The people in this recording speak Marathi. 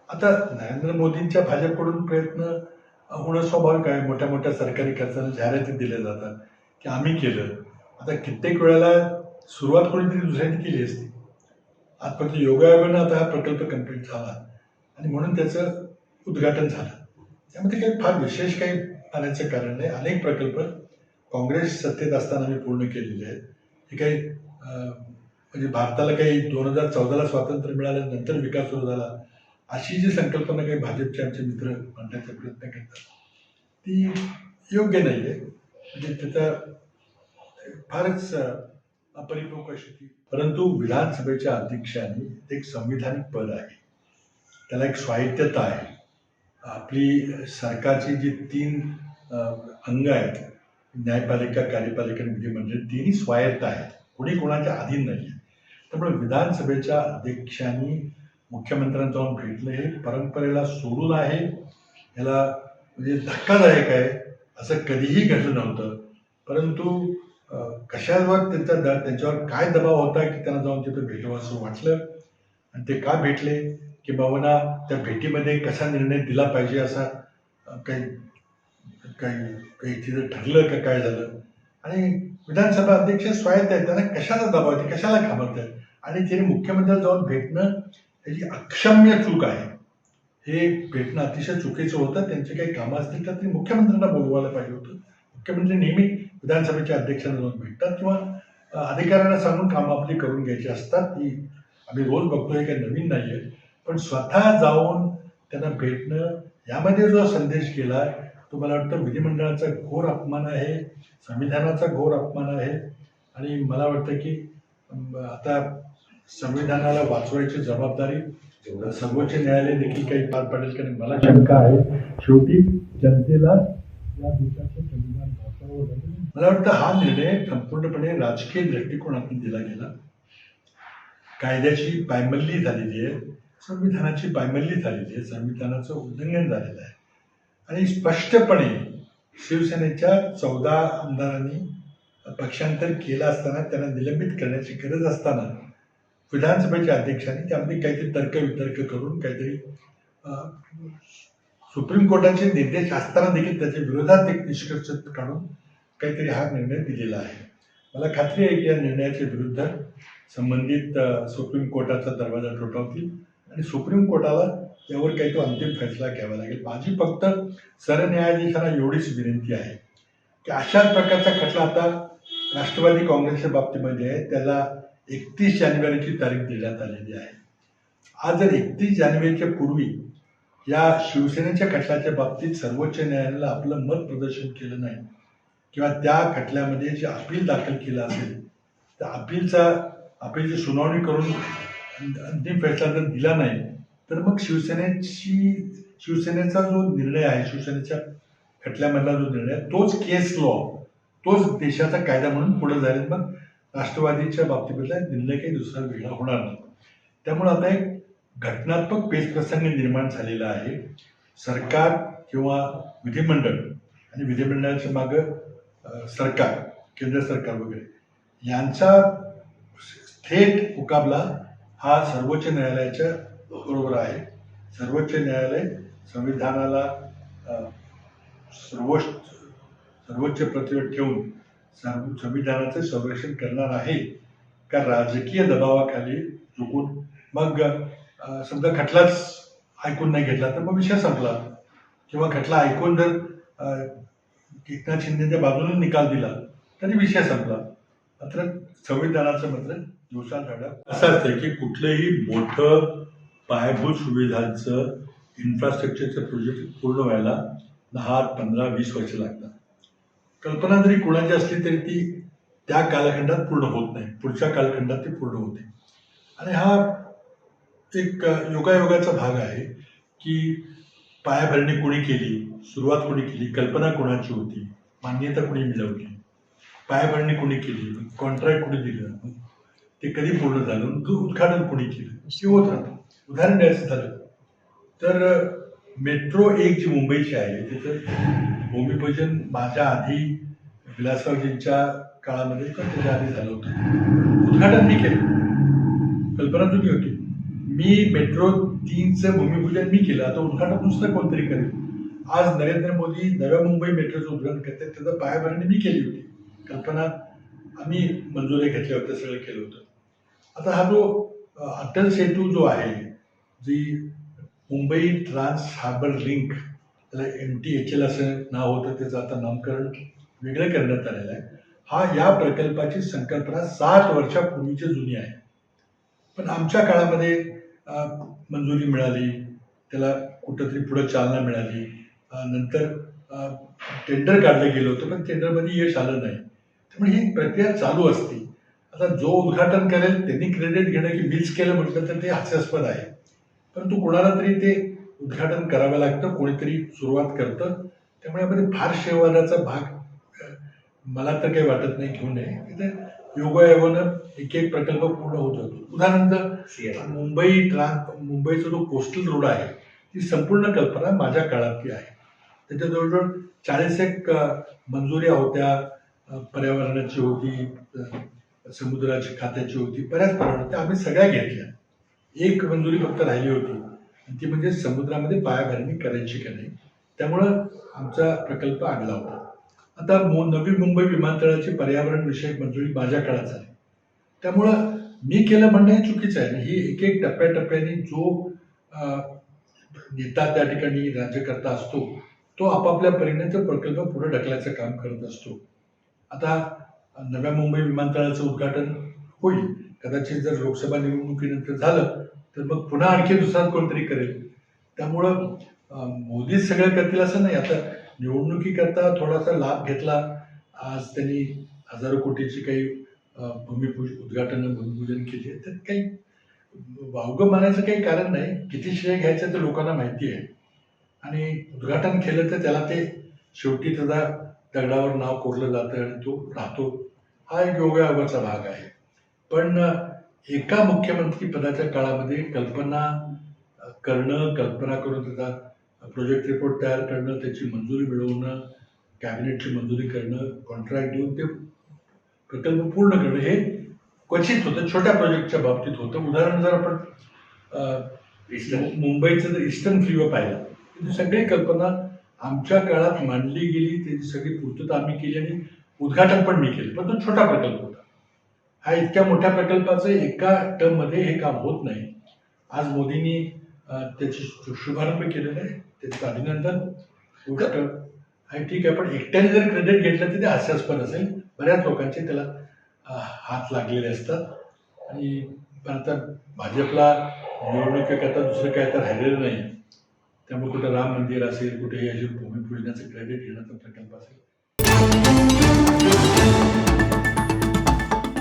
आता नरेंद्र मोदींच्या भाजपकडून प्रयत्न होणं स्वाभाविक आहे. मोठ्या मोठ्या सरकारी खर्चाने जाहिराती दिल्या जातात की आम्ही केलं. आता कित्येक वेळेला सुरुवात कोणीतरी दुसऱ्यांनी केली असती. आजपर्यंत योगायोगानं आता हा प्रकल्प कंप्लीट झाला आणि म्हणून त्याचं उद्घाटन झालं. त्यामध्ये काही फार विशेष काही आणायचं कारण नाही. अनेक प्रकल्प काँग्रेस सत्तेत असताना मी पूर्ण केलेले आहेत. हे काही म्हणजे भारताला काही 2014ला स्वातंत्र्य मिळाल्यानंतर विकास सुरू झाला अशी जी संकल्पना काही भाजपचे आमचे मित्र मांडण्याचा प्रयत्न करतात ती योग्य नाही आहे. म्हणजे त्याचा फारच अपरिपक्व अशी ती. परंतु विधानसभेच्या अध्यक्षांनी एक संविधानिक पद आहे, त्याला एक स्वायत्तता आहे. आपली सरकारची जी 3 अंग आहेत, न्यायपालिका, कार्यपालिका आणि विधिमंडळ, तिन्ही स्वायत्त आहेत, कोणी कोणाच्या अधीन नाही आहे. त्यामुळे विधानसभेच्या अध्यक्षांनी मुख्यमंत्र्यांना जाऊन भेटलं हे परंपरेला सोडून आहे. याला म्हणजे धक्कादायक आहे. असं कधीही घडलं नव्हतं. परंतु कशावर त्यांच्यावर काय दबाव होता की त्यांना जाऊन तिथं भेटावं असं वाटलं आणि ते का भेटले की बाबांना त्या भेटीमध्ये कसा निर्णय दिला पाहिजे असा काही काही काही तिथं ठरलं का काय झालं. आणि विधानसभा अध्यक्ष स्वायत्त आहेत, त्यांना कशाला दबावते, कशाला घाबरतात. आणि त्यांनी मुख्यमंत्र्याला जाऊन भेटणं त्याची अक्षम्य चूक आहे. हे भेटणं अतिशय चुकीचं होतं. त्यांचे काही कामं असतील तर ते मुख्यमंत्र्यांना बोलवायला पाहिजे होतं. मुख्यमंत्री नेहमी विधानसभेच्या अध्यक्षांना जाऊन भेटतात किंवा अधिकाऱ्यांना सांगून कामं आपली करून घ्यायची असतात. ही आम्ही रोज बघतोय, काही नवीन नाही आहे. पण स्वतः जाऊन त्यांना भेटणं, यामध्ये जो संदेश केला तो मला वाटतं विधिमंडळाचा घोर अपमान आहे, संविधानाचा घोर अपमान आहे. आणि मला वाटतं की आता संविधानाला वाचवायची जबाबदारी सर्वोच्च न्यायालय देखील काही पार पाडेल कारण मला शंका आहे. शेवटी जनतेला या देशाचं संविधान वाचवावं लागेल. मला वाटतं हा निर्णय संपूर्णपणे राजकीय दृष्टिकोनातून दिला गेला. कायद्याची पायमल्ली झालेली आहे, संविधानाची पायमल्ली झालेली आहे, संविधानाचं उल्लंघन झालेलं आहे. आणि स्पष्टपणे शिवसेनेच्या 14 आमदारांनी पक्षांतर केलं असताना, त्यांना निलंबित करण्याची गरज असताना विधानसभेच्या अध्यक्षांनी त्यामध्ये काहीतरी तर्कवितर्क करून काहीतरी सुप्रीम कोर्टाचे निर्देश असताना देखील त्याच्या विरोधात एक निष्कर्ष काढून काहीतरी हा निर्णय दिलेला आहे. मला खात्री आहे की या निर्णयाच्या विरुद्ध संबंधित सुप्रीम कोर्टाचा दरवाजा ठोठावतील आणि सुप्रीम कोर्टाला यावर काही तो अंतिम फैसला घ्यावा लागेल. माझी फक्त सरन्यायाधीशांना एवढीच विनंती आहे की अशाच प्रकारचा खटला आता राष्ट्रवादी काँग्रेसच्या बाबतीमध्ये आहे, त्याला 31 जानेवारीची तारीख देण्यात आलेली आहे. आज जर 31 जानेवारीच्या पूर्वी या शिवसेनेच्या खटल्याच्या बाबतीत सर्वोच्च न्यायालयाला आपलं मत प्रदर्शन केलं नाही किंवा त्या खटल्यामध्ये जे अपील दाखल केलं असेल त्या अपीलची सुनावणी करून अंतिम फैसला जर दिला नाही तर मग शिवसेनेचा जो निर्णय आहे, शिवसेनेच्या खटल्यामधला जो निर्णय आहे, तोच केस लॉ, तोच देशाचा कायदा म्हणून पुढे जाईल. मग राष्ट्रवादीच्या बाबतीमधला निर्णय काही दुसरा वेगळा होणार नाही. त्यामुळे आता एक घटनात्मक पेचप्रसंग निर्माण झालेला आहे. सरकार किंवा विधिमंडळ आणि विधिमंडळाच्या मागं सरकार, केंद्र सरकार वगैरे यांचा थेट मुकाबला हा सर्वोच्च न्यायालयाच्या बरोबर आहे. सर्वोच्च न्यायालय संविधानाला सर्वोच्च प्रतिष्ठेवर ठेवून संविधानाचं संरक्षण करणार आहे का राजकीय दबावाखाली झुकून मग समजा खटलाच ऐकून नाही घेतला तर मग विषय संपला किंवा खटला ऐकून जर एकनाथ शिंदेच्या बाजूने निकाल दिला तरी विषय संपला. मात्र संविधानाचं मात्र दिवसाढळा असं असतं की कुठलंही मोठं पायाभूत सुविधांचं इन्फ्रास्ट्रक्चरचं प्रोजेक्ट पूर्ण व्हायला 10, 15, 20 वर्ष लागतात. कल्पना जरी कोणाची असली तरी ती त्या कालखंडात पूर्ण होत नाही, पुढच्या कालखंडात ती पूर्ण होते. आणि हा एक योगायोगाचा भाग आहे की पायाभरणी कोणी केली, सुरुवात कोणी केली, कल्पना कोणाची होती, मान्यता कोणी मिळवली, पायाभरणी कोणी केली, कॉन्ट्रॅक्ट कोणी दिलं, ते कधी पूर्ण झालं, उद्घाटन कोणी केलं, हे होत राहतं. उदाहरण द्यायचं झालं तर मेट्रो 1 जी मुंबईची आहे त्याचं भूमिपूजन माझ्या आधी विलासरावजींच्या काळामध्ये किंवा त्याच्या आधी झालं होतं. उद्घाटन मी केलं, कल्पना तुम्ही होती, मी मेट्रो 3चं भूमिपूजन मी केलं, आता उद्घाटन दुसरं कोणतरी करेल. आज नरेंद्र मोदी नव्या मुंबई मेट्रोचं उद्घाटन करतात, त्याचं पायाभरणी मी केली होती. कल्पना आम्ही मंजुरी घेतल्या होत्या, सगळं केलं होतं. आता हा जो अटल सेतू जो आहे, जी मुंबई ट्रान्स हार्बर लिंक, त्याला MTHL असं नाव होतं, त्याचं आता नामकरण वेगळं करण्यात आलेलं आहे. हा या प्रकल्पाची संकल्पना 60 वर्षापूर्वीची जुनी आहे. पण आमच्या काळामध्ये मंजुरी मिळाली, त्याला कुठंतरी पुढं चालना मिळाली. नंतर टेंडर काढलं गेलं होतं, पण टेंडरमध्ये यश आलं नाही. त्यामुळे ही प्रक्रिया चालू असते. आता जो उद्घाटन करेल त्यांनी क्रेडिट घेणं की मीच केलं म्हटलं तर ते हास्यास्पद आहे. परंतु कोणाला तरी ते उद्घाटन करावं लागतं, कोणीतरी सुरुवात करतं. त्यामुळे यामध्ये फार शेवादाचा भाग मला तर काही वाटत नाही घेऊ नये. तिथे योगायोगानं एक प्रकल्प पूर्ण होत होतो. उदाहरणार्थ मुंबईचा जो कोस्टल रोड आहे, ती संपूर्ण कल्पना माझ्या काळातली आहे. त्याच्या जवळजवळ 40 मंजुऱ्या होत्या, पर्यावरणाची होती, समुद्राची खात्याची होती, बऱ्याच पर्यावरणाच्या आम्ही सगळ्या घेतल्या. एक मंजुरी फक्त राहिली होती, आणि ती म्हणजे समुद्रामध्ये पायाभरणी करायची का नाही. त्यामुळं आमचा प्रकल्प आडला होता. आता नवी मुंबई विमानतळाची पर्यावरण विषयक मंजुरी माझ्या काळात झाली. त्यामुळं मी केलं म्हणणं हे चुकीचं आहे. ही एक टप्प्याटप्प्याने जो नेता त्या ठिकाणी राज्यकर्ता असतो, तो आपापल्या परीने तो प्रकल्प पुढे ढकलायचं काम करत असतो. आता नव्या मुंबई विमानतळाचं उद्घाटन होईल, कदाचित जर लोकसभा निवडणुकीनंतर झालं तर मग पुन्हा आणखी दुसरा कोणतरी करेल. त्यामुळं मोदीच सगळं करतील असं नाही. आता निवडणुकीकरता थोडासा लाभ घेतला, आज त्यांनी हजारो कोटीची काही भूमिपूजन केली, त्यात काही वावगं मानायचं काही कारण नाही. किती श्रेय घ्यायचं ते लोकांना माहिती आहे. आणि उद्घाटन केलं तर त्याला ते शेवटी त्याचा दगडावर नाव कोरलं जातं आणि तो राहतो. हा एक योगायोगाचा भाग आहे. पण एका मुख्यमंत्री पदाच्या काळामध्ये कल्पना करणं, कल्पना करून त्याचा प्रोजेक्ट रिपोर्ट तयार करणं, त्याची मंजुरी मिळवणं, कॅबिनेटची मंजुरी करणं, कॉन्ट्रॅक्ट देऊन ते प्रकल्प पूर्ण करणं हे क्वचित होतं, छोट्या प्रोजेक्टच्या बाबतीत होतं. उदाहरण जर आपण मुंबईचं जर ईस्टर्न फ्रीवे पाहिलं, त्याची सगळी कल्पना आमच्या काळात मांडली गेली, त्याची सगळी पूर्तता आम्ही केली आणि उद्घाटन पण मी केलं. पण तो छोटा प्रकल्प होता. हा इतक्या मोठ्या प्रकल्पाचं एका टर्ममध्ये हे काम होत नाही. आज मोदींनी त्याची शुभारंभ केलेला आहे, त्याचं अभिनंदन. हा ठीक आहे, पण एकट्याने जर क्रेडिट घेतलं तर ते हास्यास्पद असेल. बऱ्याच लोकांचे त्याला हात लागलेले असतात. आणि आता भाजपला निवडणुकीकरता दुसरं काय तर राहिलेलं नाही. त्यामुळे कुठं राम मंदिर असेल, कुठे हे भूमिपूजनाचं क्रेडिट घेण्याचा प्रकल्प असेल,